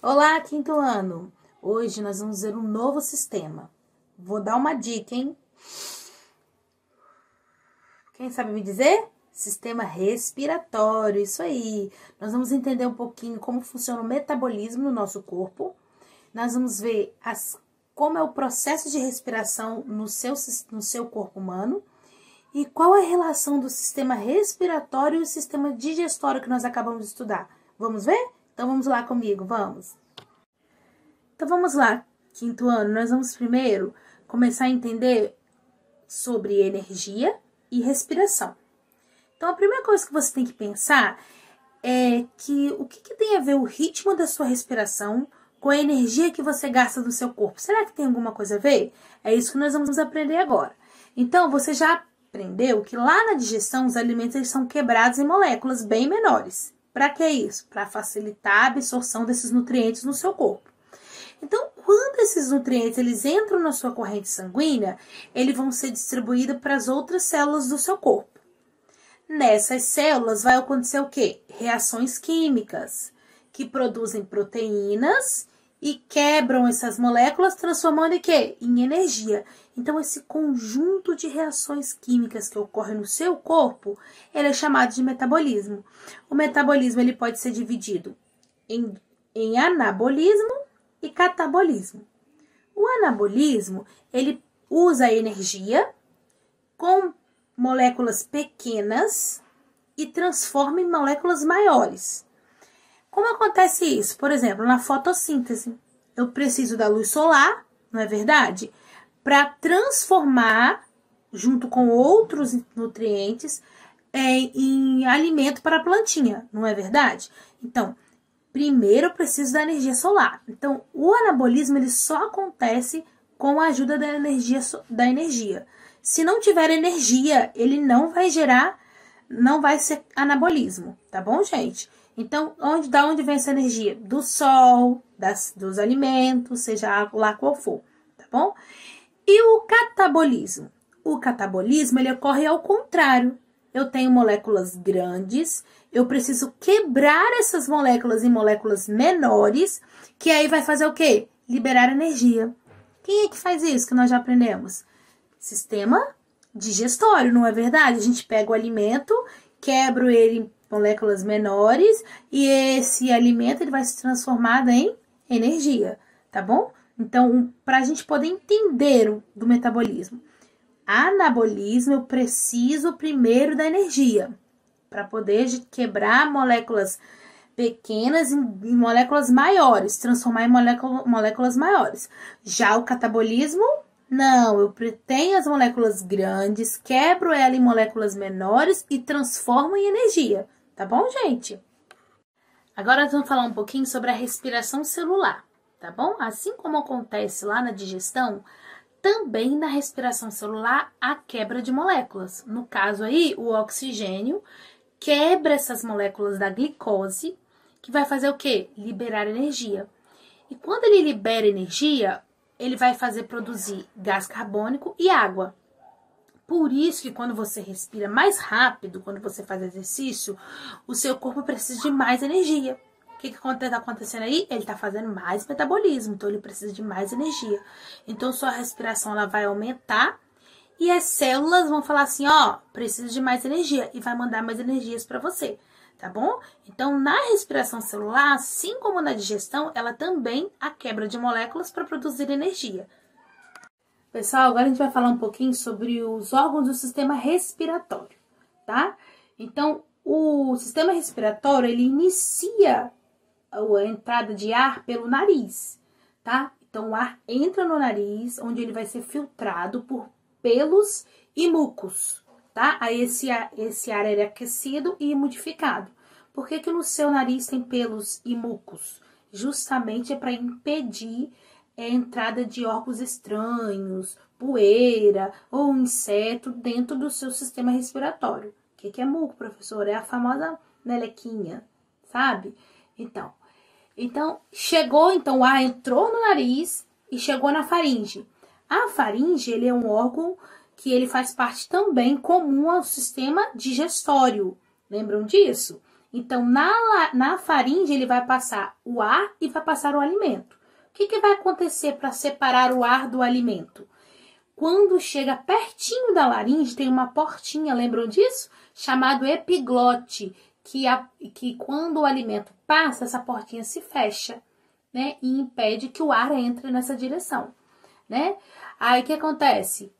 Olá, quinto ano! Hoje nós vamos ver um novo sistema. Vou dar uma dica, hein? Quem sabe me dizer? Sistema respiratório, isso aí. Nós vamos entender um pouquinho como funciona o metabolismo no nosso corpo. Nós vamos ver como é o processo de respiração no seu corpo humano. E qual é a relação do sistema respiratório e o sistema digestório que nós acabamos de estudar. Vamos ver? Então vamos lá comigo, vamos! Então vamos lá, quinto ano, nós vamos primeiro começar a entender sobre energia e respiração. Então a primeira coisa que você tem que pensar é que o que tem a ver o ritmo da sua respiração com a energia que você gasta no seu corpo. Será que tem alguma coisa a ver? É isso que nós vamos aprender agora. Então você já aprendeu que lá na digestão os alimentos eles são quebrados em moléculas bem menores. Para que isso? Para facilitar a absorção desses nutrientes no seu corpo. Então, quando esses nutrientes eles entram na sua corrente sanguínea, eles vão ser distribuídos para as outras células do seu corpo. Nessas células vai acontecer o quê? Reações químicas, que produzem proteínas e quebram essas moléculas, transformando em quê? Em energia. Então, esse conjunto de reações químicas que ocorre no seu corpo, ele é chamado de metabolismo. O metabolismo ele pode ser dividido em anabolismo e catabolismo. O anabolismo, ele usa a energia com moléculas pequenas e transforma em moléculas maiores. Como acontece isso? Por exemplo, na fotossíntese, eu preciso da luz solar, não é verdade? Para transformar, junto com outros nutrientes, em alimento para a plantinha, não é verdade? Então, primeiro eu preciso da energia solar. Então, o anabolismo ele só acontece com a ajuda da energia. Se não tiver energia, ele não vai gerar, não vai ser anabolismo, tá bom, gente? Então, da onde vem essa energia? Do sol, dos alimentos, seja lá qual for, tá bom? E o catabolismo? O catabolismo, ele ocorre ao contrário. Eu tenho moléculas grandes, eu preciso quebrar essas moléculas em moléculas menores, que aí vai fazer o quê? Liberar energia. Quem é que faz isso que nós já aprendemos? Sistema digestório, não é verdade? A gente pega o alimento, quebra ele em moléculas menores e esse alimento ele vai se transformar em energia, tá bom? Então, para a gente poder entender do metabolismo, anabolismo, eu preciso primeiro da energia para poder quebrar moléculas pequenas em moléculas maiores, transformar em moléculas maiores. Já o catabolismo, não, eu tenho as moléculas grandes, quebro ela em moléculas menores e transformo em energia, tá bom, gente? Agora nós vamos falar um pouquinho sobre a respiração celular, tá bom? Assim como acontece lá na digestão, também na respiração celular há quebra de moléculas. No caso aí, o oxigênio quebra essas moléculas da glicose, que vai fazer o quê? Liberar energia. E quando ele libera energia, ele vai fazer produzir gás carbônico e água. Por isso que quando você respira mais rápido, quando você faz exercício, o seu corpo precisa de mais energia. O que está acontecendo aí? Ele está fazendo mais metabolismo, então ele precisa de mais energia. Então, sua respiração ela vai aumentar e as células vão falar assim, ó, preciso de mais energia e vai mandar mais energias para você, tá bom? Então, na respiração celular, assim como na digestão, ela também há quebra de moléculas para produzir energia. Pessoal, agora a gente vai falar um pouquinho sobre os órgãos do sistema respiratório, tá? Então, o sistema respiratório, ele inicia a entrada de ar pelo nariz, tá? Então, o ar entra no nariz, onde ele vai ser filtrado por pelos e mucos, tá? Aí esse ar é aquecido e umidificado. Por que no seu nariz tem pelos e mucos? Justamente é para impedir a entrada de órgãos estranhos, poeira ou inseto dentro do seu sistema respiratório. O que é muco, professor? É a famosa melequinha, sabe? Então, o ar entrou no nariz e chegou na faringe. A faringe, ele é um órgão que ele faz parte também comum ao sistema digestório. Lembram disso? Então, na faringe, ele vai passar o ar e vai passar o alimento. O que vai acontecer para separar o ar do alimento? Quando chega pertinho da laringe, tem uma portinha, lembram disso? Chamado epiglote, que quando o alimento passa, essa portinha se fecha, né? E impede que o ar entre nessa direção, né? Aí, o que acontece?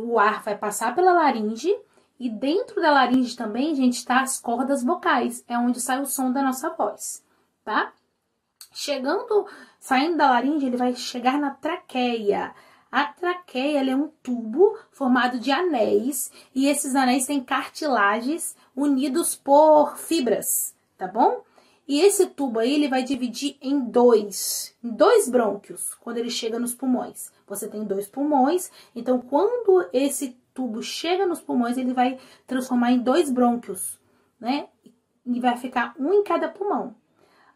O ar vai passar pela laringe e dentro da laringe também, gente, tá as cordas vocais. É onde sai o som da nossa voz, tá? Saindo da laringe, ele vai chegar na traqueia. A traqueia é um tubo formado de anéis e esses anéis têm cartilagens unidos por fibras, tá bom? E esse tubo aí, ele vai dividir em dois brônquios, quando ele chega nos pulmões. Você tem 2 pulmões, então quando esse tubo chega nos pulmões, ele vai transformar em 2 brônquios, né? E vai ficar um em cada pulmão.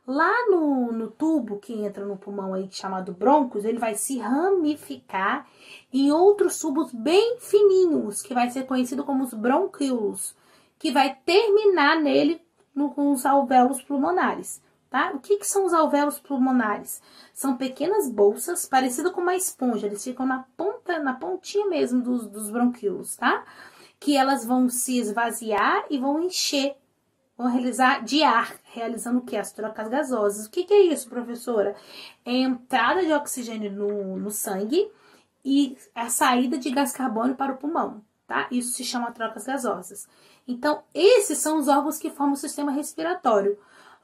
Lá no tubo que entra no pulmão aí, chamado brônquios, ele vai se ramificar em outros tubos bem fininhos, que vai ser conhecido como os bronquíolos, que vai terminar nele com os alvéolos pulmonares, tá? O que são os alvéolos pulmonares? São pequenas bolsas, parecidas com uma esponja, eles ficam na pontinha mesmo dos bronquíolos, tá? Que elas vão se esvaziar e vão encher. Vão realizar de ar, realizando o que? As trocas gasosas. O que é isso, professora? É a entrada de oxigênio no sangue e a saída de gás carbônico para o pulmão, tá? Isso se chama trocas gasosas. Então, esses são os órgãos que formam o sistema respiratório.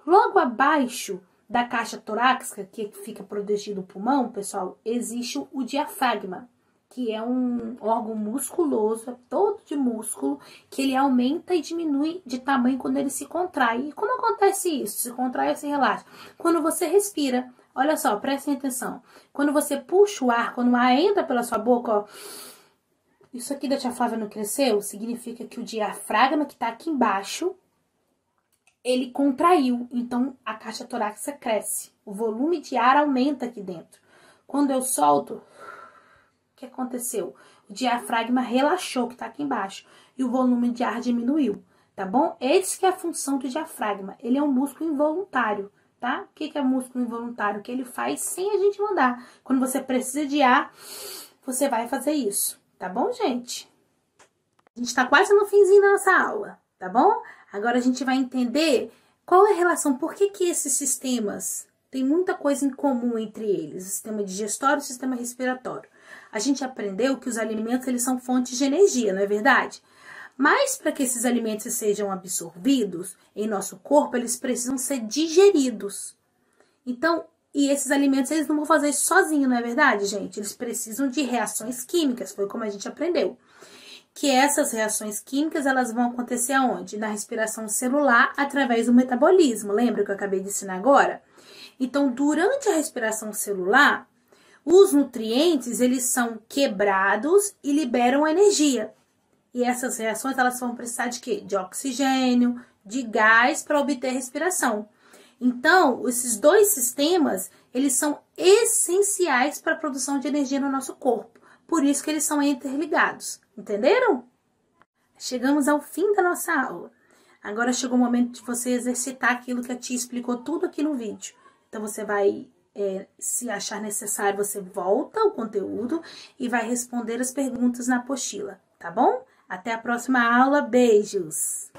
Logo abaixo da caixa torácica, que fica protegido o pulmão, pessoal, existe o diafragma, que é um órgão musculoso, é todo de músculo, que ele aumenta e diminui de tamanho quando ele se contrai. E como acontece isso? Se contrai ou se relaxa? Quando você respira. Olha só, prestem atenção. Quando você puxa o ar, quando o ar entra pela sua boca, ó, isso aqui da tia Flávia não cresceu, significa que o diafragma que está aqui embaixo, ele contraiu. Então, a caixa torácica cresce. O volume de ar aumenta aqui dentro. Quando eu solto, o que aconteceu? O diafragma relaxou, que está aqui embaixo, e o volume de ar diminuiu, tá bom? Esse que é a função do diafragma. Ele é um músculo involuntário, tá? O que é músculo involuntário? Que ele faz sem a gente mandar. Quando você precisa de ar, você vai fazer isso, tá bom, gente? A gente tá quase no finzinho da nossa aula, tá bom? Agora a gente vai entender qual é a relação, por que esses sistemas têm muita coisa em comum entre eles, o sistema digestório e o sistema respiratório. A gente aprendeu que os alimentos, eles são fontes de energia, não é verdade? Mas para que esses alimentos sejam absorvidos em nosso corpo, eles precisam ser digeridos. Então, e esses alimentos, eles não vão fazer isso sozinhos, não é verdade, gente? Eles precisam de reações químicas, foi como a gente aprendeu. Que essas reações químicas, elas vão acontecer aonde? Na respiração celular, através do metabolismo. Lembra que eu acabei de ensinar agora? Então, durante a respiração celular, os nutrientes, eles são quebrados e liberam energia. E essas reações, elas vão precisar de quê? De oxigênio, de gás para obter respiração. Então, esses dois sistemas, eles são essenciais para a produção de energia no nosso corpo. Por isso que eles são interligados. Entenderam? Chegamos ao fim da nossa aula. Agora chegou o momento de você exercitar aquilo que a tia explicou tudo aqui no vídeo. Então, você vai, se achar necessário, você volta ao conteúdo e vai responder as perguntas na apostila, tá bom? Até a próxima aula. Beijos!